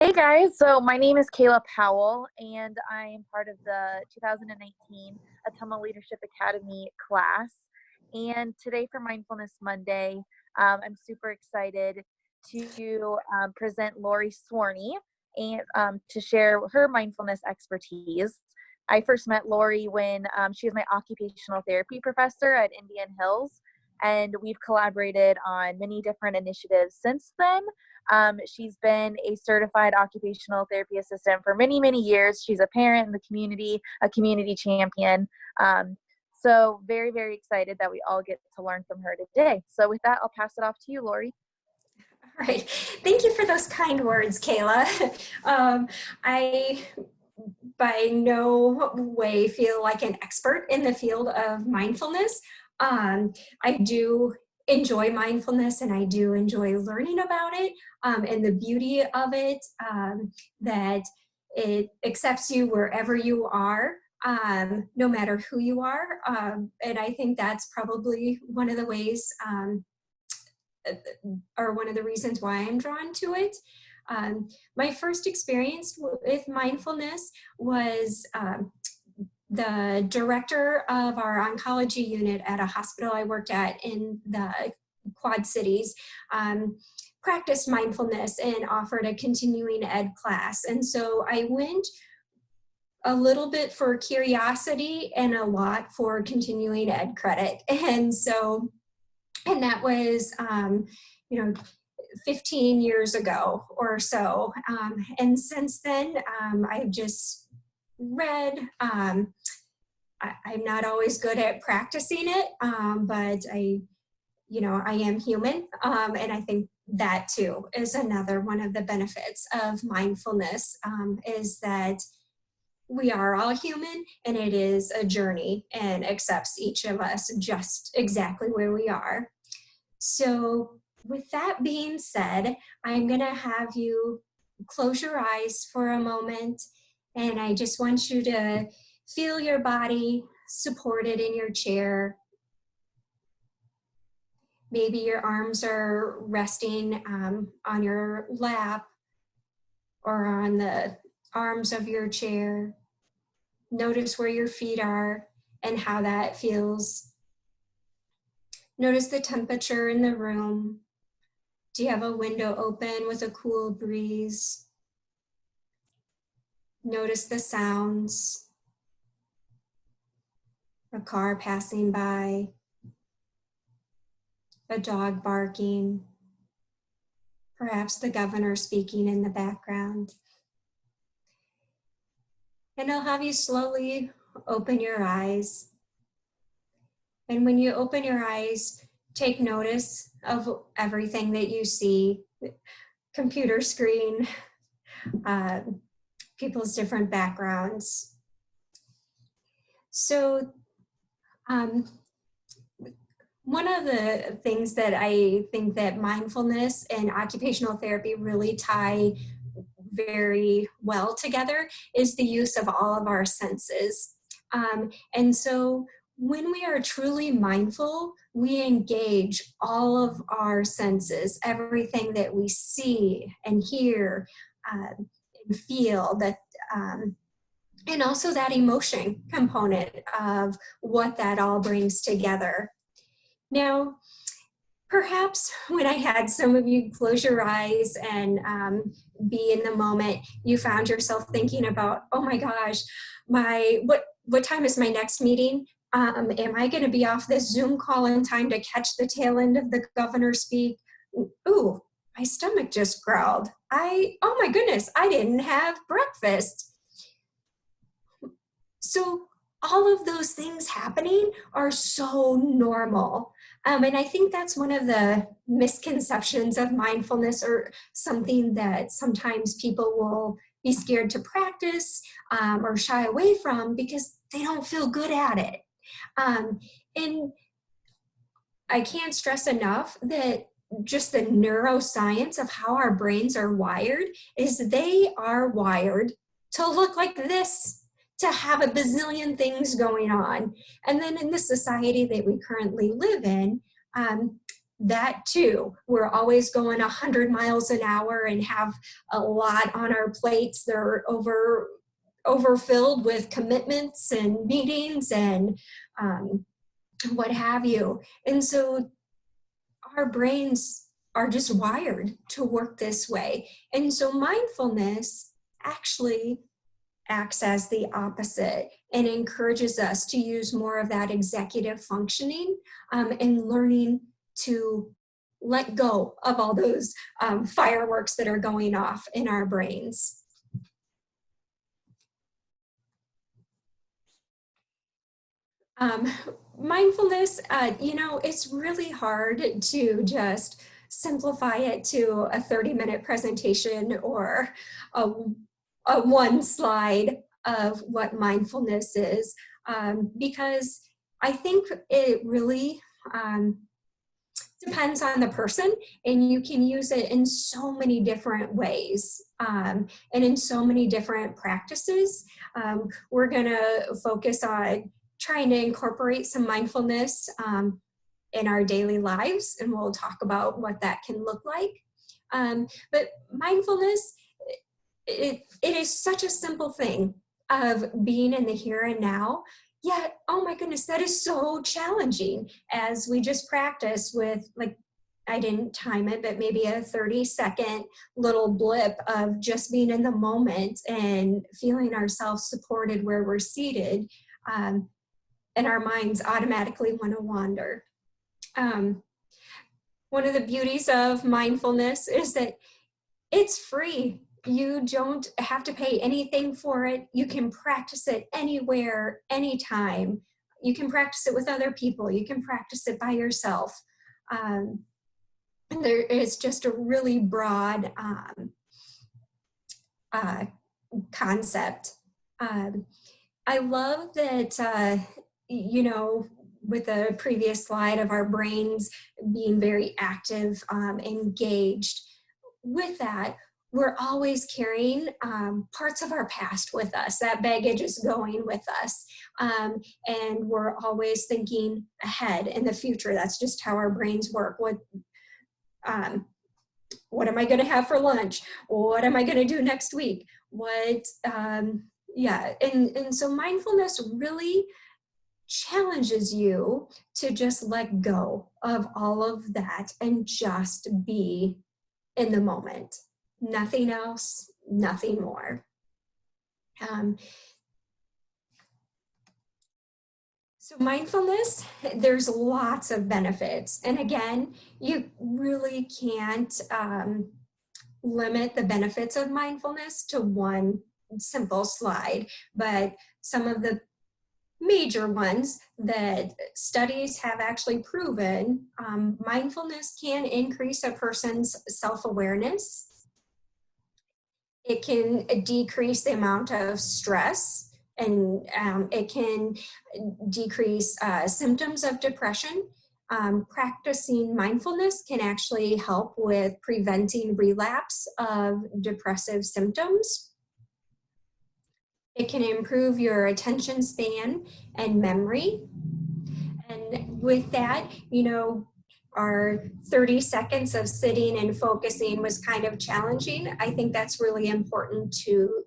Hey guys, so my name is Kayla Powell, and I am part of the 2019 Atama Leadership Academy class. And today for Mindfulness Monday, I'm super excited to present Lorri Swarney and to share her mindfulness expertise. I first met Lorri when she was my occupational therapy professor at Indian Hills, and we've collaborated on many different initiatives since then. She's been a certified occupational therapy assistant for many, many years. She's a parent in the community, a community champion. So very, very excited that we all get to learn from her today. So with that, I'll pass it off to you, Lorri. All right. Thank you for those kind words, Kayla. I by no way feel like an expert in the field of mindfulness. I do enjoy mindfulness and I do enjoy learning about it and the beauty of it, that it accepts you wherever you are, no matter who you are. And I think that's probably one of the ways or one of the reasons why I'm drawn to it. My first experience with mindfulness was the director of our oncology unit at a hospital I worked at in the Quad Cities practiced mindfulness and offered a continuing ed class. And so I went a little bit for curiosity and a lot for continuing ed credit. And that was, 15 years ago or so. And since then, I've just read. I'm not always good at practicing it, but I am human. And I think that too is another one of the benefits of mindfulness, is that we are all human and it is a journey and accepts each of us just exactly where we are. So with that being said, I'm going to have you close your eyes for a moment, and I just want you to feel your body supported in your chair. Maybe your arms are resting on your lap or on the arms of your chair. Notice where your feet are and how that feels. Notice the temperature in the room. Do you have a window open with a cool breeze? Notice the sounds. A car passing by. A dog barking. Perhaps the governor speaking in the background. And I'll have you slowly open your eyes. And when you open your eyes, take notice of everything that you see. Computer screen, people's different backgrounds. So one of the things that I think that mindfulness and occupational therapy really tie very well together is the use of all of our senses. And so when we are truly mindful, we engage all of our senses, everything that we see and hear and feel, that, and also that emotion component of what that all brings together. Now, perhaps when I had some of you close your eyes and be in the moment, you found yourself thinking about, oh my gosh, what time is my next meeting? Am I going to be off this Zoom call in time to catch the tail end of the governor speak? Ooh, my stomach just growled. Oh my goodness, I didn't have breakfast. So all of those things happening are so normal. And I think that's one of the misconceptions of mindfulness, or something that sometimes people will be scared to practice or shy away from because they don't feel good at it. And I can't stress enough that just the neuroscience of how our brains are wired is they are wired to look like this, to have a bazillion things going on. And then in the society that we currently live in, that too. We're always going 100 miles an hour and have a lot on our plates. They're overfilled with commitments and meetings and what have you. And so our brains are just wired to work this way. And so mindfulness actually acts as the opposite and encourages us to use more of that executive functioning and learning to let go of all those fireworks that are going off in our brains. Mindfulness, it's really hard to just simplify it to a 30-minute presentation or a one slide of what mindfulness is, because I think it really depends on the person, and you can use it in so many different ways and in so many different practices. We're going to focus on trying to incorporate some mindfulness in our daily lives, and we'll talk about what that can look like. But mindfulness, it is such a simple thing of being in the here and now, yet, oh my goodness, that is so challenging as we just practice with, like, I didn't time it, but maybe a 30-second little blip of just being in the moment and feeling ourselves supported where we're seated, and our minds automatically want to wander. One of the beauties of mindfulness is that it's free. You don't have to pay anything for it. You can practice it anywhere, anytime. You can practice it with other people. You can practice it by yourself. And there is just a really broad concept. I love that, with the previous slide of our brains being very active, engaged. With that, we're always carrying parts of our past with us. That baggage is going with us. And we're always thinking ahead in the future. That's just how our brains work. What am I going to have for lunch? What am I going to do next week? And so mindfulness really challenges you to just let go of all of that and just be in the moment. Nothing else, nothing more. So mindfulness, there's lots of benefits. And again, you really can't limit the benefits of mindfulness to one simple slide, but some of the major ones that studies have actually proven, mindfulness can increase a person's self-awareness. It can decrease the amount of stress, and it can decrease symptoms of depression. Practicing mindfulness can actually help with preventing relapse of depressive symptoms. It can improve your attention span and memory. And with that, our 30 seconds of sitting and focusing was kind of challenging. I think that's really important to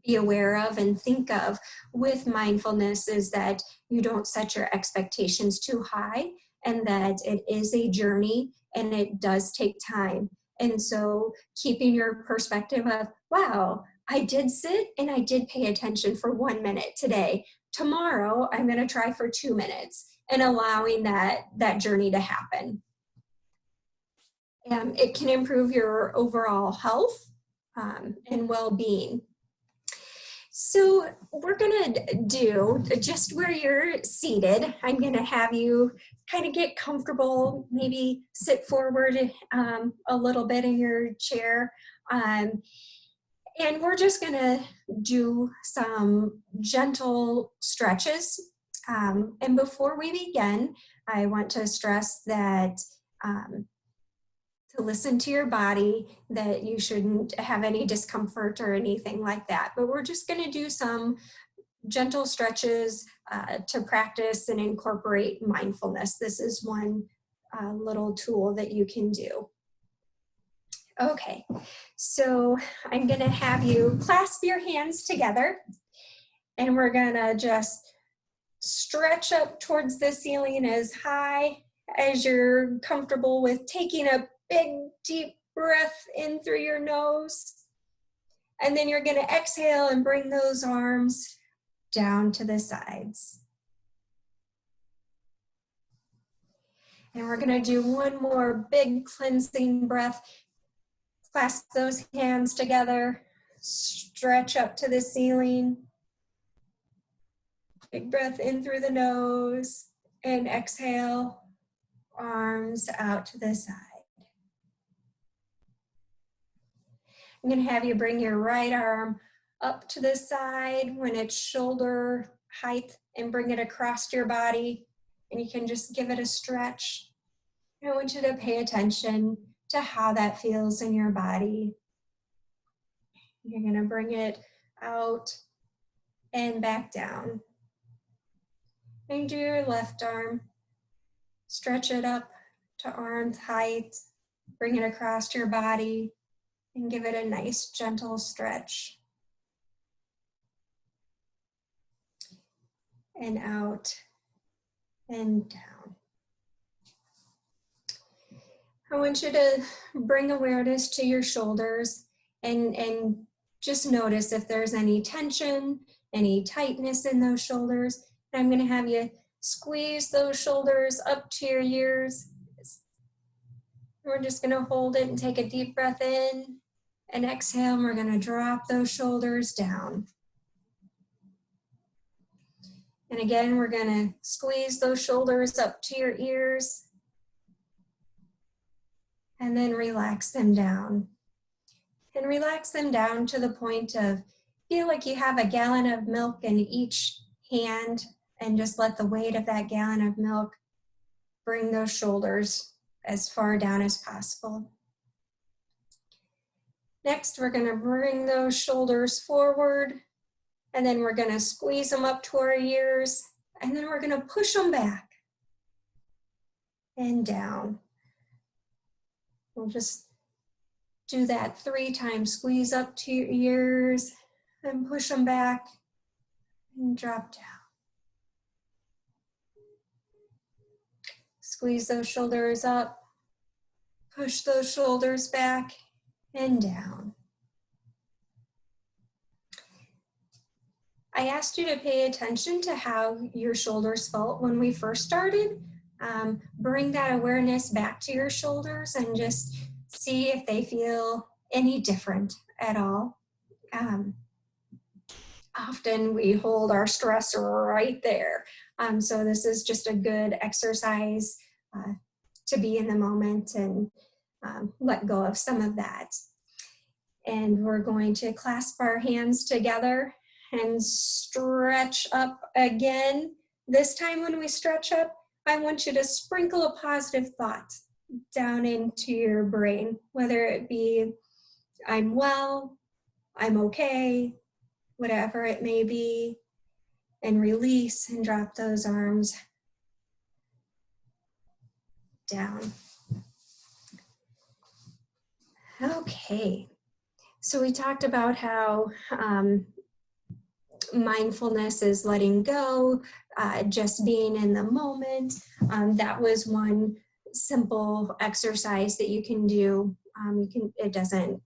be aware of and think of with mindfulness, is that you don't set your expectations too high, and that it is a journey and it does take time. And so keeping your perspective of, wow, I did sit and I did pay attention for 1 minute today. Tomorrow, I'm going to try for 2 minutes, and allowing that journey to happen. It can improve your overall health and well-being. So we're going to do, just where you're seated, I'm going to have you kind of get comfortable, maybe sit forward a little bit in your chair. And we're just going to do some gentle stretches. And before we begin, I want to stress that to listen to your body, that you shouldn't have any discomfort or anything like that. But we're just going to do some gentle stretches to practice and incorporate mindfulness. This is one little tool that you can do. Okay, so I'm gonna have you clasp your hands together, and we're gonna just stretch up towards the ceiling as high as you're comfortable with, taking a big deep breath in through your nose. And then you're gonna exhale and bring those arms down to the sides. And we're gonna do one more big cleansing breath. Clasp those hands together, stretch up to the ceiling. Big breath in through the nose, and exhale, arms out to the side. I'm gonna have you bring your right arm up to the side when it's shoulder height and bring it across your body, and you can just give it a stretch. I want you to pay attention to how that feels in your body. You're gonna bring it out and back down. And do your left arm, stretch it up to arm height, bring it across your body, and give it a nice gentle stretch. And out and down. I want you to bring awareness to your shoulders and just notice if there's any tension, any tightness in those shoulders. And I'm gonna have you squeeze those shoulders up to your ears. We're just gonna hold it and take a deep breath in and exhale, and we're gonna drop those shoulders down. And again, we're gonna squeeze those shoulders up to your ears and then relax them down. And relax them down to the point of, feel like you have a gallon of milk in each hand, and just let the weight of that gallon of milk bring those shoulders as far down as possible. Next, we're gonna bring those shoulders forward, and then we're gonna squeeze them up to our ears, and then we're gonna push them back and down. We'll just do that 3 times. Squeeze up to your ears and push them back and drop down. Squeeze those shoulders up, push those shoulders back and down. I asked you to pay attention to how your shoulders felt when we first started. Bring that awareness back to your shoulders and just see if they feel any different at all. Often we hold our stress right there. So this is just a good exercise to be in the moment and let go of some of that. And we're going to clasp our hands together and stretch up again. This time when we stretch up, I want you to sprinkle a positive thought down into your brain, whether it be, I'm well, I'm okay, whatever it may be, and release and drop those arms down. Okay, so we talked about how mindfulness is letting go, just being in the moment. That was one simple exercise that you can do. It doesn't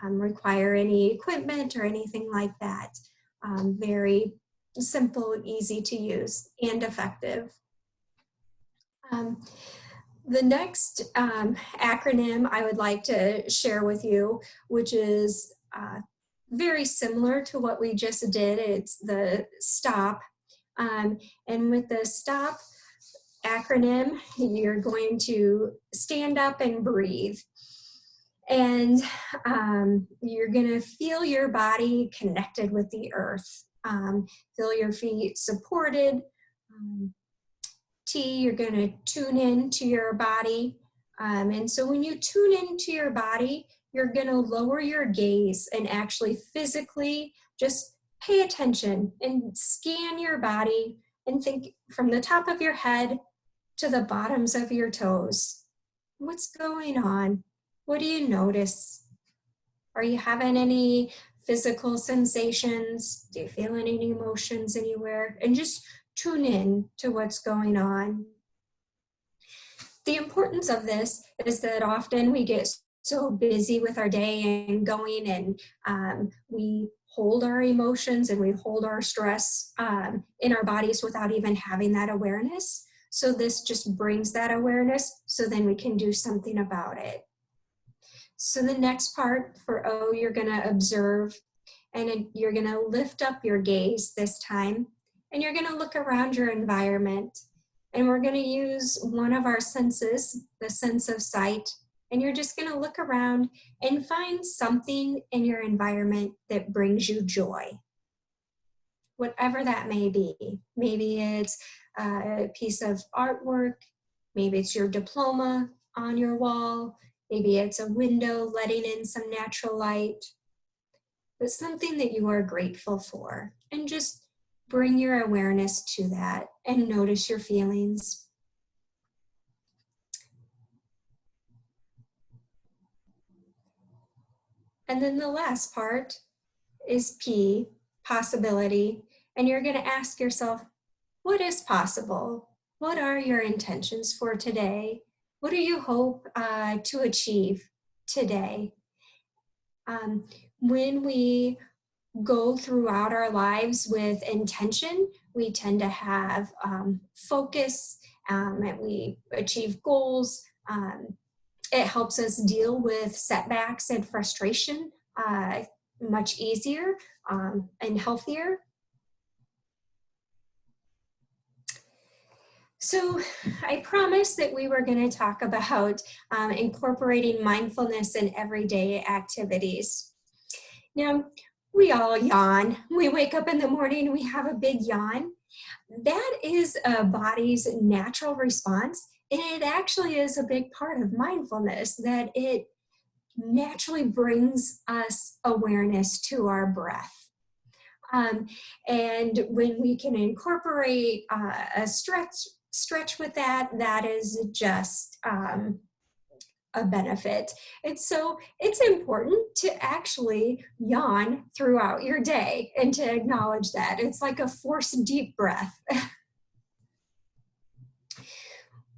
require any equipment or anything like that. Very simple, easy to use, and effective. The next acronym I would like to share with you, which is very similar to what we just did. It's the STOP. And with the STOP acronym, you're going to stand up and breathe. And you're gonna feel your body connected with the earth. Feel your feet supported. T, you're gonna tune in to your body. And so when you tune into your body, you're gonna lower your gaze and actually physically just pay attention and scan your body and think from the top of your head to the bottoms of your toes. What's going on? What do you notice? Are you having any physical sensations? Do you feel any emotions anywhere? And just tune in to what's going on. The importance of this is that often we get so busy with our day and going, and we hold our emotions and we hold our stress in our bodies without even having that awareness. So this just brings that awareness, so then we can do something about it. So the next part for O, you're gonna observe, and you're gonna lift up your gaze this time, and you're gonna look around your environment. And we're gonna use one of our senses, the sense of sight, and you're just gonna look around and find something in your environment that brings you joy. Whatever that may be. Maybe it's a piece of artwork, maybe it's your diploma on your wall, maybe it's a window letting in some natural light, but something that you are grateful for. And just bring your awareness to that and notice your feelings. And then the last part is P, possibility. And you're going to ask yourself, what is possible? What are your intentions for today? What do you hope to achieve today? When we go throughout our lives with intention, we tend to have focus, and we achieve goals. It helps us deal with setbacks and frustration much easier and healthier. So I promised that we were going to talk about incorporating mindfulness in everyday activities. Now, we all yawn. We wake up in the morning, we have a big yawn. That is a body's natural response, and it actually is a big part of mindfulness, that it naturally brings us awareness to our breath. And when we can incorporate a stretch with that, that is just a benefit. And so it's important to actually yawn throughout your day and to acknowledge that. It's like a forced deep breath.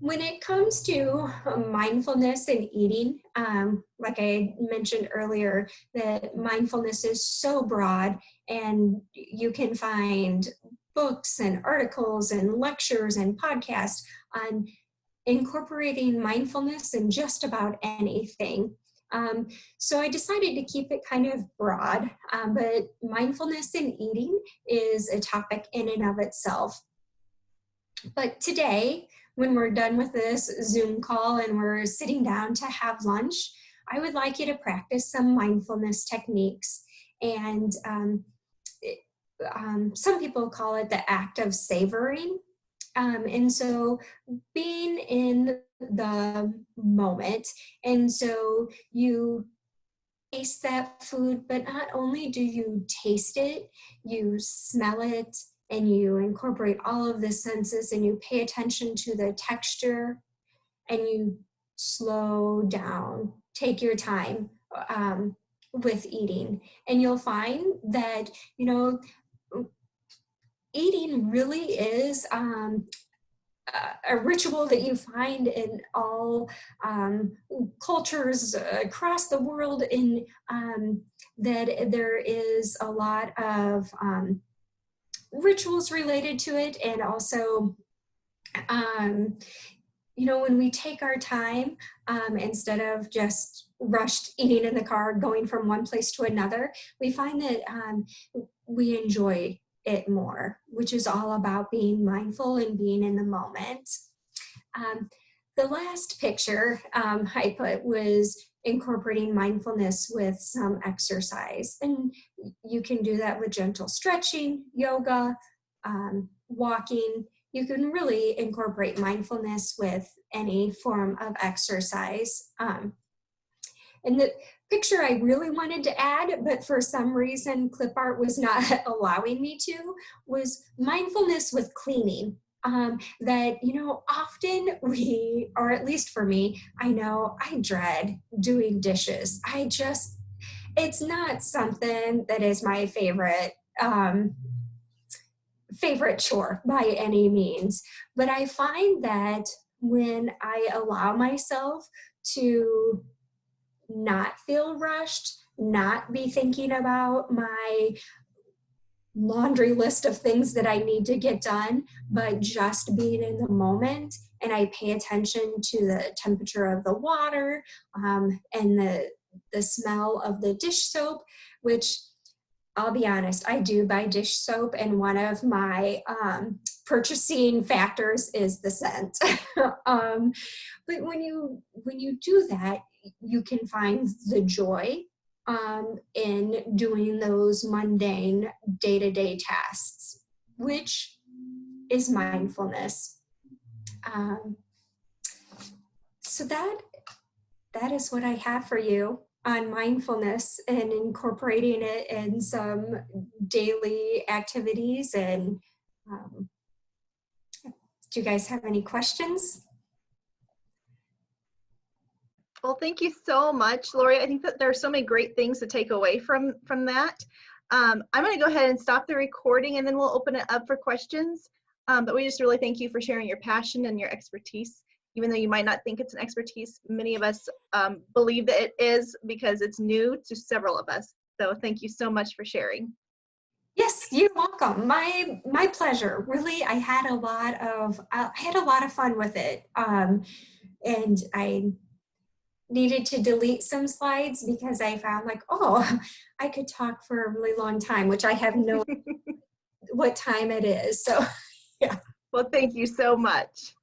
When it comes to mindfulness and eating, like I mentioned earlier, that mindfulness is so broad, and you can find books and articles and lectures and podcasts on incorporating mindfulness in just about anything. So I decided to keep it kind of broad, but mindfulness in eating is a topic in and of itself. But today, when we're done with this Zoom call and we're sitting down to have lunch, I would like you to practice some mindfulness techniques. And some people call it the act of savoring. And so being in the moment, and so you taste that food, but not only do you taste it, you smell it, and you incorporate all of the senses, and you pay attention to the texture, and you slow down, take your time with eating. And you'll find that, you know, eating really is a ritual that you find in all cultures across the world, in that there is a lot of rituals related to it. And also, you know, when we take our time, instead of just rushed eating in the car, going from one place to another, we find that we enjoy it more, which is all about being mindful and being in the moment. The last picture I put was incorporating mindfulness with some exercise. And you can do that with gentle stretching, yoga, walking. You can really incorporate mindfulness with any form of exercise. And the picture I really wanted to add, but for some reason clip art was not allowing me to, was mindfulness with cleaning. that, you know, often we, or at least for me, I know I dread doing dishes. It's not something that is my favorite chore by any means. But I find that when I allow myself to not feel rushed, not be thinking about my laundry list of things that I need to get done, but just being in the moment, and I pay attention to the temperature of the water, and the smell of the dish soap, which I'll be honest, I do buy dish soap, and one of my purchasing factors is the scent. But when you do that, you can find the joy in doing those mundane day-to-day tasks, which is mindfulness. So that is what I have for you on mindfulness and incorporating it in some daily activities. And do you guys have any questions? Well, thank you so much, Lorri. I think that there are so many great things to take away from that. I'm going to go ahead and stop the recording, and then we'll open it up for questions. But we just really thank you for sharing your passion and your expertise. Even though you might not think it's an expertise, many of us believe that it is, because it's new to several of us. So thank you so much for sharing. Yes, you're welcome. My pleasure. Really, I had a lot of fun with it, and I needed to delete some slides because I found like, oh, I could talk for a really long time, which I have no what time it is. So, yeah. Well, thank you so much.